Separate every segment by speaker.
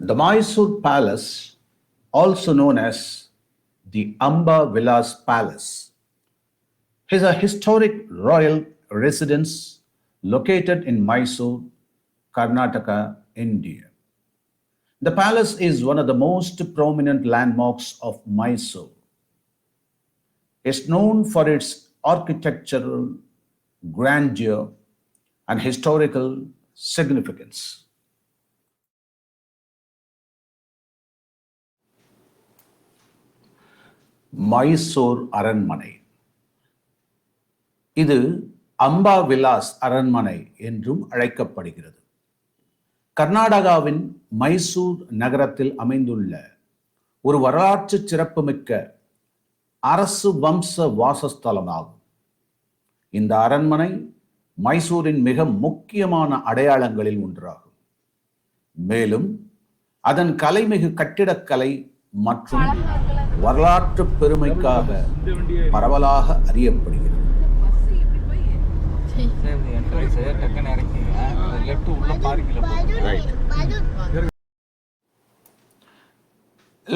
Speaker 1: The Mysore Palace, also known as the Amba Vilas Palace, is a historic royal residence located in Mysore, Karnataka, India. The palace is one of the most prominent landmarks of Mysore. It's known for its architectural grandeur and historical significance. Mysore அரண்மனை. இது அம்பா விலாஸ் அரண்மனை என்றும் அழைக்கப்படுகிறது. கர்நாடகாவின் மைசூர் நகரத்தில் அமைந்துள்ள ஒரு வரலாற்று சிறப்புமிக்க அரசு வம்ச வாசஸ்தலமாகும். இந்த அரண்மனை மைசூரின் மிக முக்கியமான அடையாளங்களில் ஒன்றாகும். மேலும் அதன் கலைமிகு கட்டிடக்கலை மற்றும் வரலாற்று பெருமைக்காக பரவலாக அறியப்படுகிறது.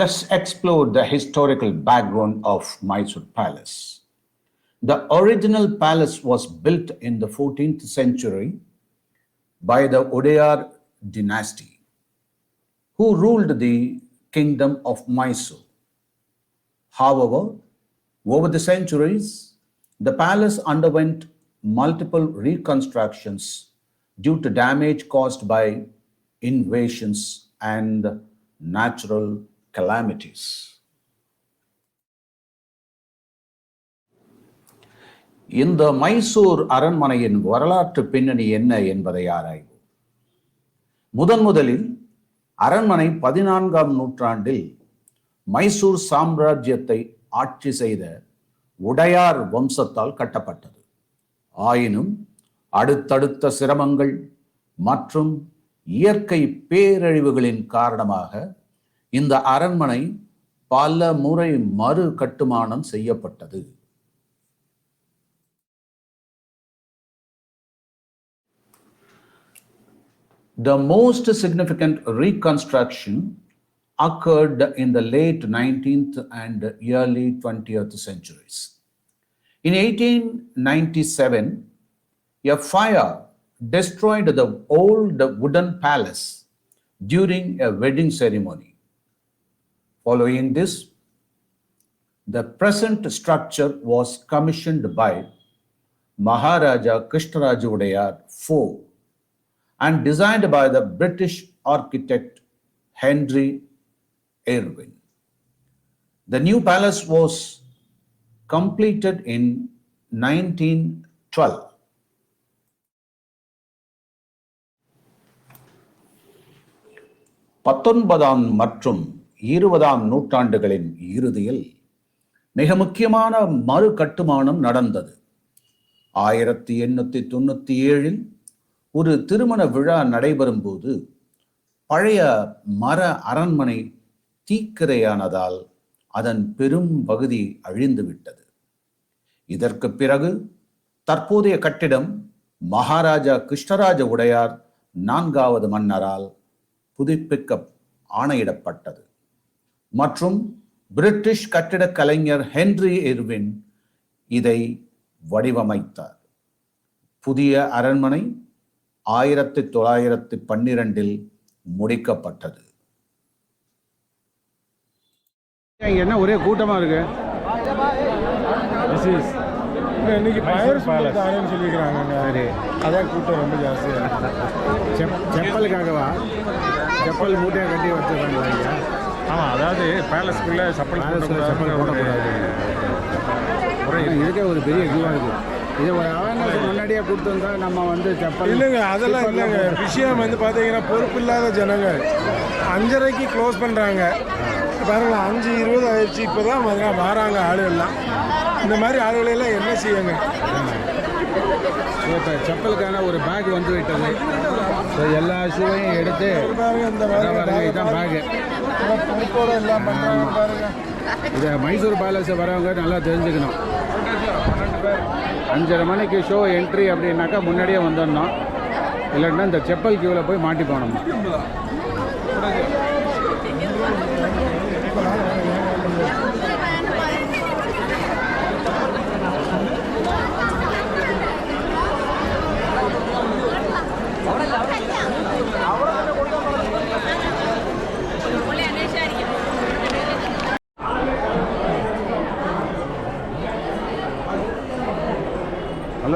Speaker 1: Let's explore the historical background of Mysore Palace. The original palace was built in the 14th century by the Odayar dynasty, who ruled the kingdom of Mysore. However, over the centuries, the palace underwent multiple reconstructions due to damage caused by invasions and natural calamities. இந்த மைசூர் அரண்மனையின் வரலாற்று பின்னணி என்ன என்பதை ஆராய்வோம். முதலில் அரண்மனை 14ஆம் நூற்றாண்டில் மைசூர் சாம்ராஜ்யத்தை ஆட்சி செய்த உடையார் வம்சத்தால் கட்டப்பட்டது. ஆயினும் அடுத்தடுத்த சிரமங்கள் மற்றும் இயற்கை பேரழிவுகளின் காரணமாக இந்த அரண்மனை பல முறை மறு கட்டுமானம் செய்யப்பட்டது. The most significant reconstruction occurred in the late 19th and early 20th centuries. In 1897, a fire destroyed the old wooden palace during a wedding ceremony. Following this, the present structure was commissioned by Maharaja Krishnaraj Udayar IV and designed by the British architect Henry Irwin. The new palace was completed in 1912. பத்தொன்பதாம் மற்றும் 20ஆம் நூற்றாண்டுகளின் இறுதியில் மிக முக்கியமான மறு கட்டுமானம் நடந்தது. 1897 ஒரு திருமண விழா நடைபெறும் போது பழைய மர அரண்மனை தீக்கிரையானதால் அதன் பெரும் பகுதி அழிந்துவிட்டது. இதற்கு பிறகு தற்போதைய கட்டிடம் மகாராஜா கிருஷ்ணராஜ உடையார் 4வது மன்னரால் புதுப்பிக்க ஆணையிடப்பட்டது மற்றும் பிரிட்டிஷ் கட்டிடக் கலைஞர் ஹென்றி இர்வின் இதை வடிவமைத்தார். புதிய அரண்மனை 1912 முடிக்கப்பட்டது.
Speaker 2: என்ன ஒரே கூட்டமா இருக்கு? இன்னைக்கு பயர் தானேன்னு சொல்லிக்கிறாங்க. சரி, அதான் கூட்டம் ரொம்ப ஜாஸ்தியாக இருக்கு. செப்பலுக்காகவா? செப்பல் மூட்டையாக கட்டி வச்சுருக்காங்க. ஆமாம், அதாவது பேலஸ்குள்ளே செப்பல் போடக்கூடாது. இதுக்கே ஒரு பெரிய இதுவாக இருக்குது. இது ஒரு அவேர்னஸ் முன்னாடியே கொடுத்துருந்தா நம்ம வந்து செப்பல் இல்லைங்க, அதெல்லாம் இல்லைங்க. விஷயம் வந்து பார்த்தீங்கன்னா பொறுப்பு இல்லாத ஜனங்கள் 5:30க்கு க்ளோஸ் பண்ணுறாங்க. பாருங்களா, 5:20 ஆயிடுச்சு. இப்போ தான் வராங்க ஆளுகள்லாம். இந்த மாதிரி ஆளுகளெல்லாம் என்ன செய்யுங்க? இப்போ செப்பலுக்கான ஒரு பேக் வந்து விட்டது. ஸோ எல்லா ஷூவையும் எடுத்து இந்த இதுதான் பேகு எல்லாம் பண்ணுறாங்க. பாருங்க, இதை மைசூர் பேலஸை வரவங்க நல்லா தெரிஞ்சுக்கணும். 5:30 மணிக்கு ஷோ என்ட்ரி அப்படின்னாக்கா முன்னாடியே வந்துடணும். இல்லைன்னா இந்த செப்பல் கியூவில் போய் மாட்டி போனோம்.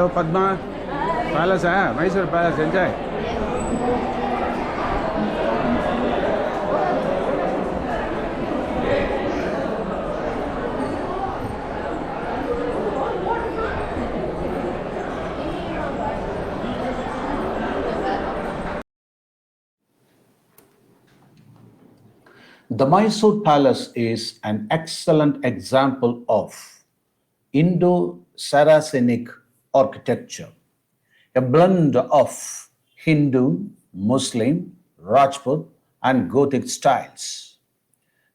Speaker 2: Hello, Padma. Palace, Mysore Palace, enjoy.
Speaker 1: The Mysore Palace is an excellent example of Indo-Saracenic architecture, a blend of Hindu, Muslim, Rajput, and Gothic styles.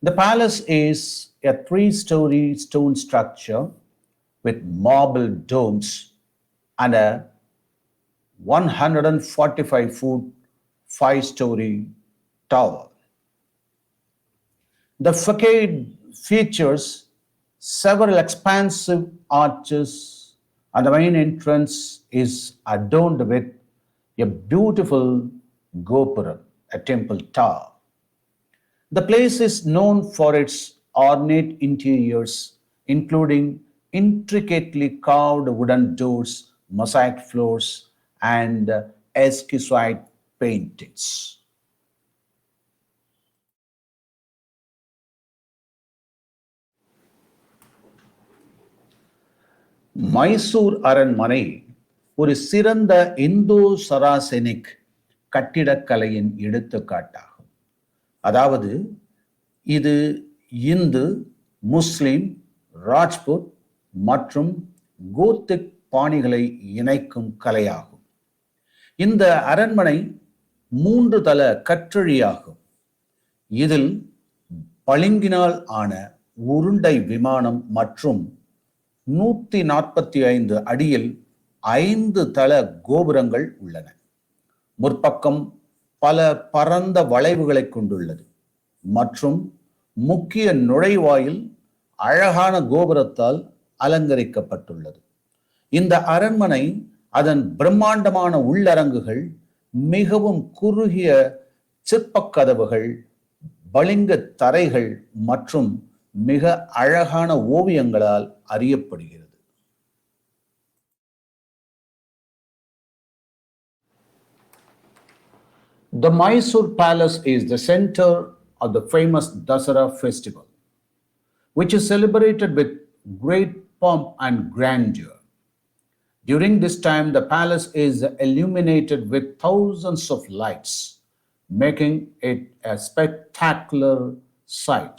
Speaker 1: The palace is a three-story stone structure with marble domes and a 145-foot five-story tower. The facade features several expansive arches, and the main entrance is adorned with a beautiful gopuram, a temple tower. The place is known for its ornate interiors, including intricately carved wooden doors, mosaic floors, and exquisite paintings. Mysore அரண்மனை ஒரு சிறந்த இந்தோ சராசெனிக் கட்டிடக்கலையின் எடுத்துக்காட்டாகும். அதாவது இது இந்து, முஸ்லிம், ராஜ்புத் மற்றும் Gothic பாணிகளை இணைக்கும் கலையாகும். இந்த அரண்மனை 3 தள கற்றழியாகும். இதில் பளிங்கினால் ஆன உருண்டை விமானம் மற்றும் 145 அடியில் 5 தள கோபுரங்கள் உள்ளன. முற்பக்கம் பல பரந்த வளைவுகளை கொண்டுள்ளது மற்றும் முக்கிய நுழைவாயில் அழகான கோபுரத்தால் அலங்கரிக்கப்பட்டுள்ளது. இந்த அரண்மனை அதன் பிரம்மாண்டமான உள்ளரங்குகள், மிகவும் குறுகிய சிற்பக்கதவுகள், பளிங்கு தரைகள் மற்றும் மிக அழகான ஓவியங்களால் அறியப்படுகிறது. The Mysore Palace is the center of the famous Dasara festival, which is celebrated with great pomp and grandeur. During this time, the palace is illuminated with thousands of lights, making it a spectacular sight.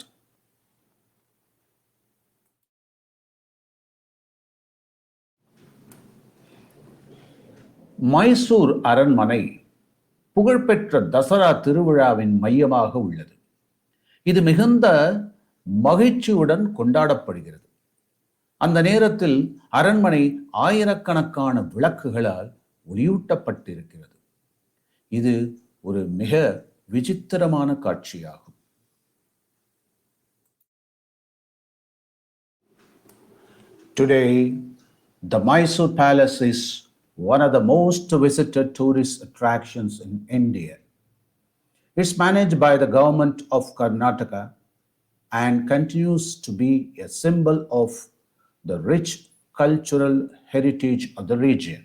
Speaker 1: Mysore அரண்மனை புகழ்பெற்ற தசரா திருவிழாவின் மையமாக உள்ளது. இது மிகுந்த மகிழ்ச்சியுடன் கொண்டாடப்படுகிறது. அந்த நேரத்தில் அரண்மனை ஆயிரக்கணக்கான விளக்குகளால் ஒளியூட்டப்பட்டிருக்கிறது. இது ஒரு மிக விசித்திரமான காட்சியாகும். Today, the Mysore Palace is one of the most visited tourist attractions in India. It's managed by the government of Karnataka and continues to be a symbol of the rich cultural heritage of the region.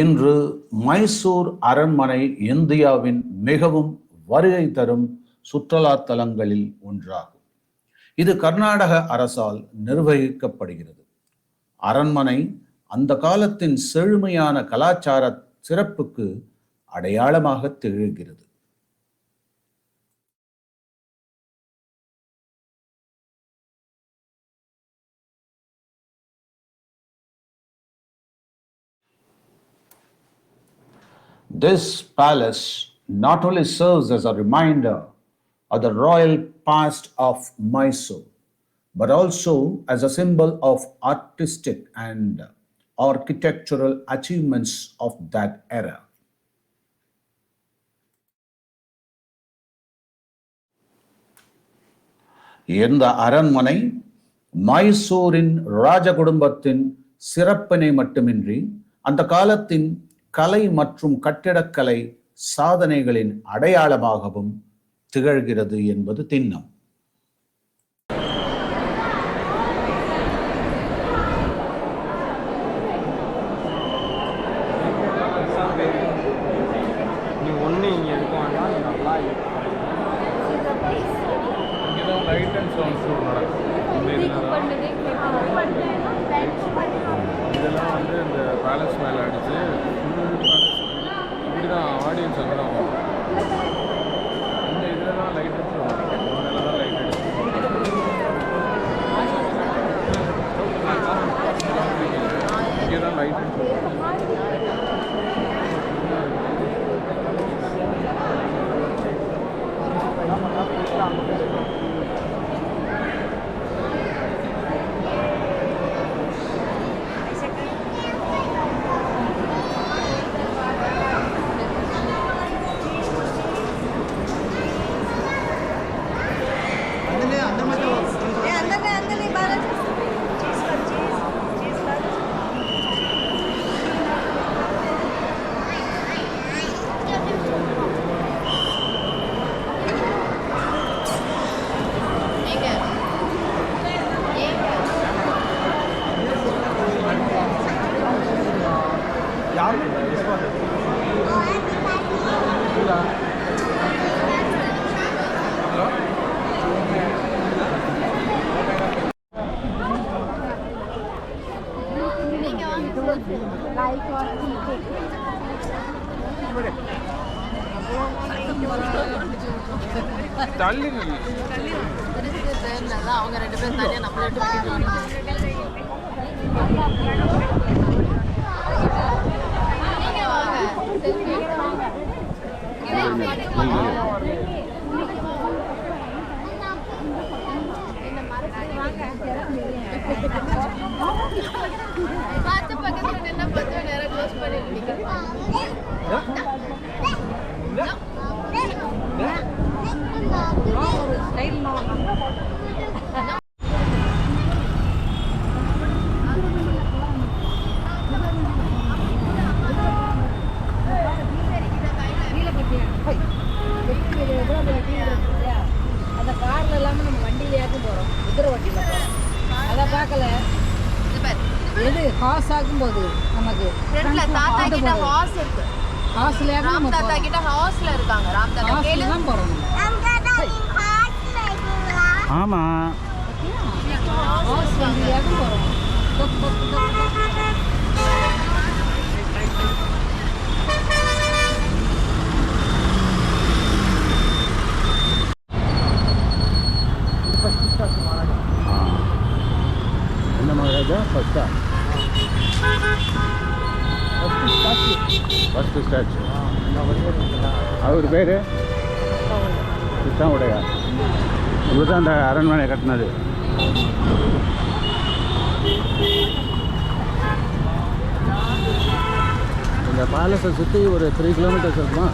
Speaker 1: இன்று மைசூர் அரண்மனை இந்தியாவின் மிகவும் வருகை தரும் சுற்றுலா தலங்களில் ஒன்றாகும். இது கர்நாடக அரசால் நிர்வகிக்கப்படுகிறது. அரண்மனை அந்த காலத்தின் செழுமையான கலாச்சார சிறப்புக்கு அடையாளமாக திகழ்கிறது. This palace not only serves as a reminder of the royal past of Mysore, but also as a symbol of artistic and architectural achievements of that era. இந்த அரண்மனை மைசூரின் ராஜ குடும்பத்தின் சிறப்பினை மட்டுமின்றி அந்த காலத்தின் கலை மற்றும் கட்டிடக்கலை சாதனைகளின் அடையாளமாகவும் திகழ்கிறது என்பது திண்ணம்.
Speaker 3: மைசூர் நடக்கும் இதெல்லாம் வந்து இந்த பேலஸ் மேலே அடித்து ஃபுல் பேலஸ் இப்படி தான் ஆடியன்ஸ் அங்கே தான் வரும். இந்த இதில் தான் லைட் அடிச்சு மேலே தான் லைட் அடிச்சு இங்கே தான் லைட் அடிச்சு தள்ளி
Speaker 4: அவங்க 2 பேரும் தனியா நம்மள பார்த்து பக்கத்துல நின்னா 10 நேரம் க்ளோஸ் பண்ணிட்டு
Speaker 5: அந்த கார்ல இல்லாம நம்ம வண்டியிலேயாக்கும் போறோம், குதிரை வண்டியில போறோம். அதை பார்க்கல. எது ஹார்ஸ் ஆகும்போது நமக்கு
Speaker 4: ஃப்ரெண்ட்ல தாத்தா கிட்ட ஹார்ஸ் இருக்கு.
Speaker 5: ஹார்ஸ்ல
Speaker 4: ராம் தாத்தா கிட்ட ஹார்ஸ்ல இருக்காங்க. ராம் தாத்தா கேளு
Speaker 5: தான் போறோம்.
Speaker 1: ஆமா
Speaker 5: ஹார்ஸ் வண்டியாக்கும் போறோம்.
Speaker 1: என்ன மகாராஜா ஃபஸ்ட்டா ஃபஸ்ட்டு ஸ்டாச்சு அவர் பேர் கிருஷ்ணாவுடையா. இவர் தான் அந்த அரண்மனை கட்டினது. இந்த பேலஸை சுற்றி ஒரு 3 கிலோமீட்டர்ஸ் இருக்குமா?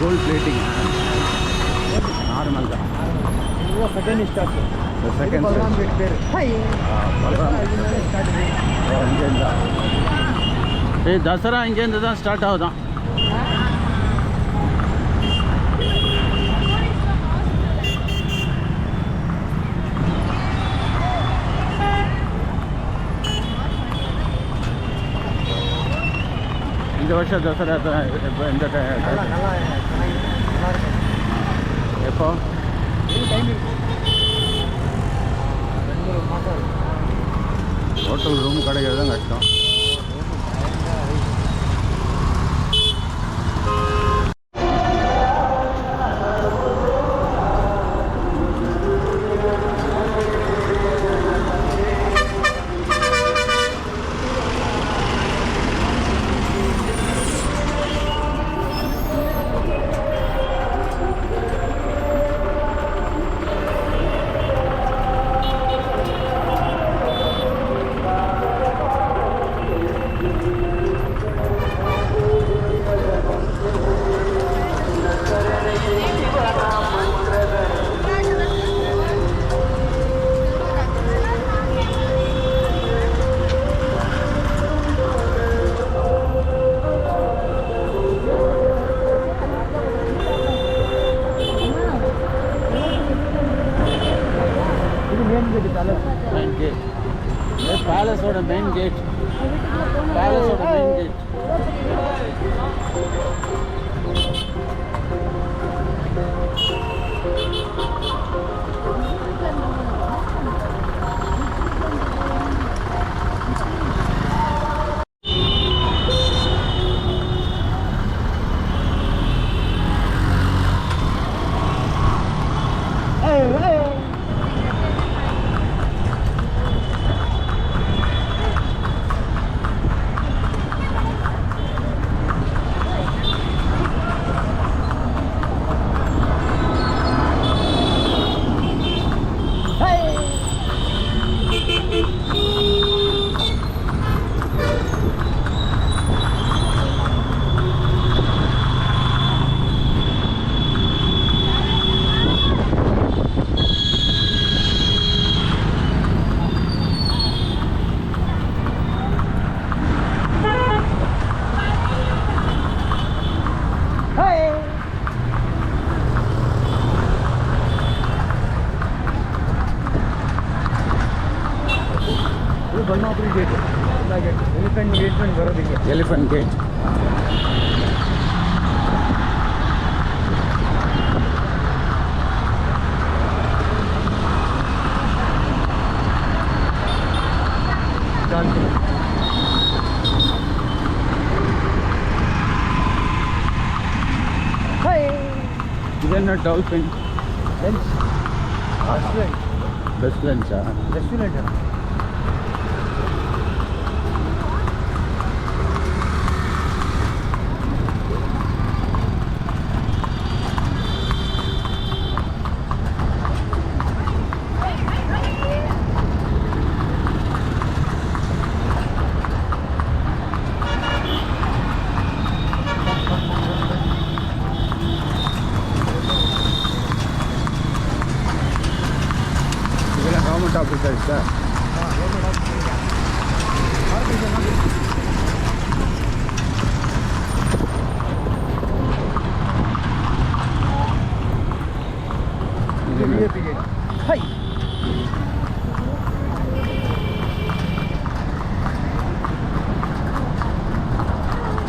Speaker 1: கோல்ட் பிளேட்டிங் நார்மல் தான்.
Speaker 2: செகண்ட் ஸ்டார்ட்
Speaker 1: செகண்ட்
Speaker 2: பல்ராம் வீட்டு பேர்
Speaker 1: இங்கேருந்து தான். தசரா இங்கேருந்து தான் ஸ்டார்ட் ஆகுதான். ವರ್ಷ ದಸರಾ எப்போ எந்த எப்போ ஹோட்டல் ரூம் கிடைக்கிறது தான் கஷ்டம். மெயின் கேட் பேலஸோட மெயின் கேட் பேலஸோட main gate. Elephant gate. Then a dolphin.
Speaker 2: Lens.
Speaker 1: Best lens.
Speaker 2: Restaurant.
Speaker 1: இதெல்லாம் government officers sir.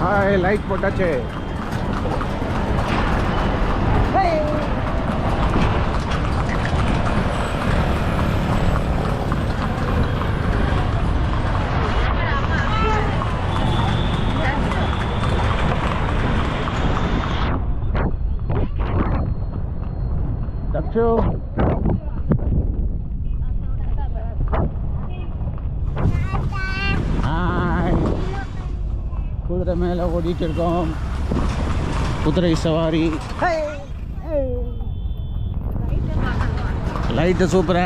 Speaker 1: Hi light போட்டாச்சு. தக்ஷு ஹாய். குதிரை மேலே ஓடிட்டு இருக்கோம். குதிரை சவாரி. லைட்டு சூப்பரா.